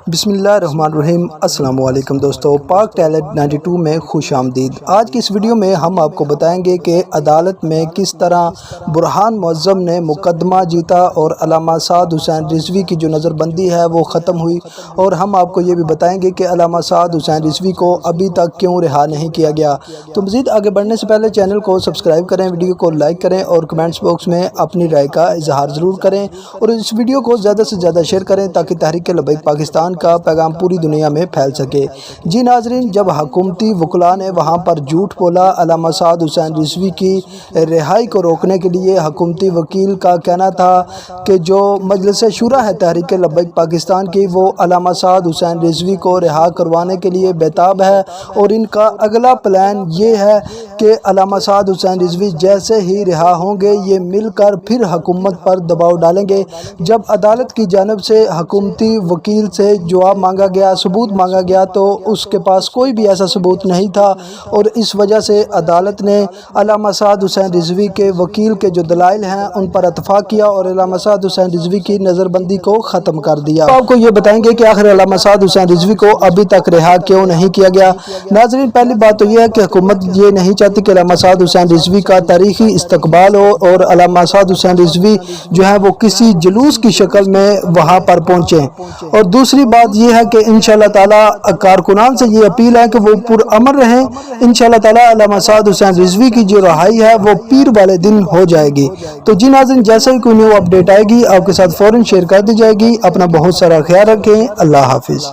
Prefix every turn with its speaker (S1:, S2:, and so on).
S1: بسم اللہ الرحمن الرحیم۔ السلام علیکم دوستو، پاک ٹیلنٹ 92 میں خوش آمدید۔ آج کی اس ویڈیو میں ہم آپ کو بتائیں گے کہ عدالت میں کس طرح برہان معظم نے مقدمہ جیتا اور علامہ سعد حسین رضوی کی جو نظر بندی ہے وہ ختم ہوئی، اور ہم آپ کو یہ بھی بتائیں گے کہ علامہ سعد حسین رضوی کو ابھی تک کیوں رہا نہیں کیا گیا۔ تو مزید آگے بڑھنے سے پہلے چینل کو سبسکرائب کریں، ویڈیو کو لائک کریں اور کمنٹس باکس میں اپنی رائے کا اظہار ضرور کریں، اور اس ویڈیو کو زیادہ سے زیادہ شیئر کریں تاکہ تحریک لبیک پاکستان کا پیغام پوری دنیا میں پھیل سکے۔ جی ناظرین، جب حکومتی وکلاء نے وہاں پر جھوٹ بولا، علامہ سعد حسین رضوی کی رہائی کو روکنے کے لیے حکومتی وکیل کا کہنا تھا کہ جو مجلس شورا ہے تحریک لبیک پاکستان کی، وہ علامہ سعد حسین رضوی کو رہا کروانے کے لیے بیتاب ہے، اور ان کا اگلا پلان یہ ہے کہ علامہ سعد حسین رضوی جیسے ہی رہا ہوں گے یہ مل کر پھر حکومت پر دباؤ ڈالیں گے۔ جب عدالت کی جانب سے حکومتی وکیل سے جواب مانگا گیا، ثبوت مانگا گیا، تو اس کے پاس کوئی بھی ایسا ثبوت نہیں تھا، اور اس وجہ سے عدالت نے علامہ سعد حسین رضوی کے وکیل کے جو دلائل ہیں ان پر اتفاق کیا اور علامہ سعد حسین رضوی کی نظر بندی کو ختم کر دیا۔ آپ کو یہ بتائیں گے کہ آخر علامہ سعد حسین رضوی کو ابھی تک رہا کیوں نہیں کیا گیا۔ ناظرین، پہلی بات تو یہ ہے کہ حکومت یہ نہیں چاہتی کہ علامہ سعد حسین رضوی کا تاریخی استقبال ہو، اور علامہ سعد حسین رضوی جو ہے وہ کسی جلوس کی شکل میں وہاں پر پہنچیں۔ اور دوسری بات یہ ہے کہ انشاءاللہ تعالیٰ کارکنان سے یہ اپیل ہے کہ وہ پرامن رہیں۔ انشاءاللہ تعالیٰ علامہ سعد حسین رضوی کی جو رہائی ہے وہ پیر والے دن ہو جائے گی۔ تو جی ناظرین، جیسے ہی کوئی نیو اپڈیٹ آئے گی آپ کے ساتھ فوراً شیئر کر دی جائے گی۔ اپنا بہت سارا خیال رکھیں۔ اللہ حافظ۔